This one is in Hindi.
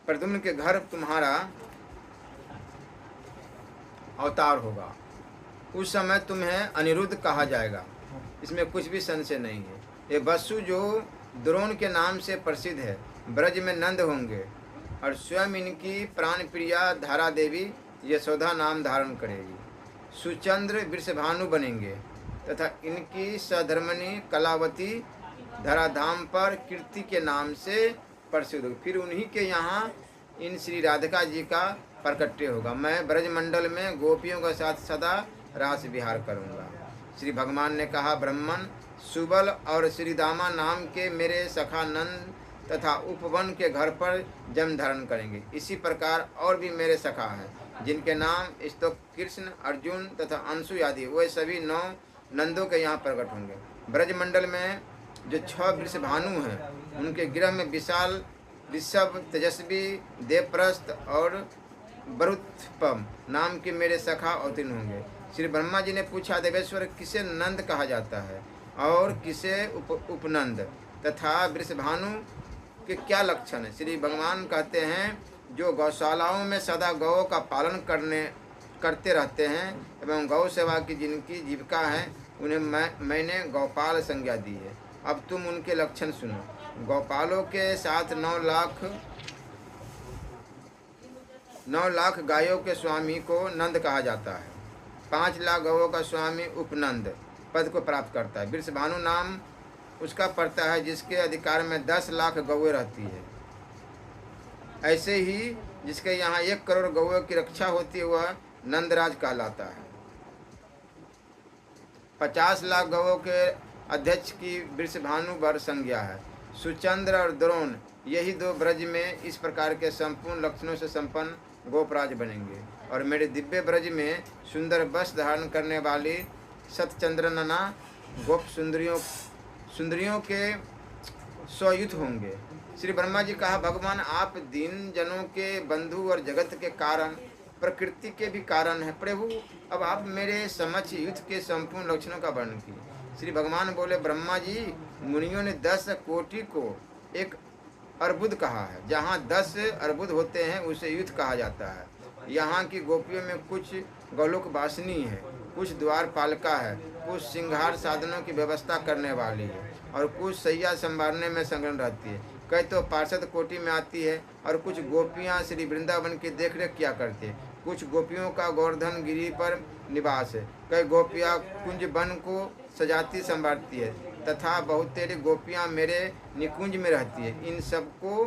प्रद्युम्न के घर तुम्हारा अवतार होगा। उस समय तुम्हें अनिरुद्ध कहा जाएगा, इसमें कुछ भी संशय नहीं है। ये वसु जो द्रोण के नाम से प्रसिद्ध है, ब्रज में नंद होंगे और स्वयं इनकी प्राण प्रिया धारा देवी यशोदा नाम धारण करेगी। सुचंद्र वृषभानु बनेंगे तथा इनकी सधर्मनी कलावती धराधाम पर कीर्ति के नाम से प्रसिद्ध होगी। फिर उन्हीं के यहाँ इन श्री राधिका जी का प्रकट्य होगा। मैं ब्रजमंडल में गोपियों के साथ सदा रास विहार करूंगा। श्री भगवान ने कहा, ब्रह्मन सुबल और श्रीदामा नाम के मेरे सखा नंद तथा उपवन के घर पर जन्म धारण करेंगे। इसी प्रकार और भी मेरे सखा हैं, जिनके नाम स्तोक कृष्ण, अर्जुन तथा अंशु आदि, वे सभी 9 नंदों के यहाँ प्रकट होंगे। ब्रजमंडल में जो 6 वृषभानु हैं, उनके गृह में विशाल ऋषभ, तेजस्वी, देवप्रस्थ और बरुत्पम नाम के मेरे सखा अवतीर्ण होंगे। श्री ब्रह्मा जी ने पूछा, देवेश्वर किसे नंद कहा जाता है और किसे उपनंद तथा वृषभानु के क्या लक्षण है? श्री भगवान कहते हैं, जो गौशालाओं में सदा गौ का पालन करते रहते हैं एवं गौ सेवा की जिनकी जीविका है, उन्हें मैंने गौपाल संज्ञा दी है। अब तुम उनके लक्षण सुनो। गौपालों के साथ 9 लाख गायों के स्वामी को नंद कहा जाता है। 5 लाख गौों का स्वामी उपनंद पद को प्राप्त करता है। वृषभानु नाम उसका पड़ता है जिसके अधिकार में 10 लाख गौएं रहती है। ऐसे ही जिसके यहाँ 1 करोड़ गौओं की रक्षा होती है, वह नंदराज कहलाता है। 50 लाख गौओं के अध्यक्ष की वृषभानु वर संज्ञा है। सुचंद्र और द्रोण, यही 2 ब्रज में इस प्रकार के संपूर्ण लक्षणों से संपन्न गोपराज बनेंगे। और मेरे दिव्य ब्रज में सुंदर वस्त्र धारण करने वाली सतचंद्रनना गोप सुंदरियों के स्वयुत होंगे। श्री ब्रह्मा जी कहा, भगवान आप दीन जनों के बंधु और जगत के कारण, प्रकृति के भी कारण है। प्रभु अब आप मेरे समक्ष युद्ध के संपूर्ण लक्षणों का वर्णन किए। श्री भगवान बोले, ब्रह्मा जी, मुनियों ने 10 कोटि को एक अर्बुद कहा है। जहाँ 10 अर्बुद होते हैं उसे युद्ध कहा जाता है। यहाँ की गोपियों में कुछ गौलोक वासिनी है, कुछ द्वारपालिका है, कुछ सिंगार साधनों की व्यवस्था करने वाली है और कुछ सैया संभालने में संलग्न रहती है। कई तो पार्षद कोटि में आती है और कुछ गोपियाँ श्री वृंदावन की देखरेख किया करती है। कुछ गोपियों का गोवर्धन गिरी पर निवास है। कई गोपियाँ कुंज वन को सजाती संभालती है तथा बहुत तेरी गोपियाँ मेरे निकुंज में रहती है। इन सबको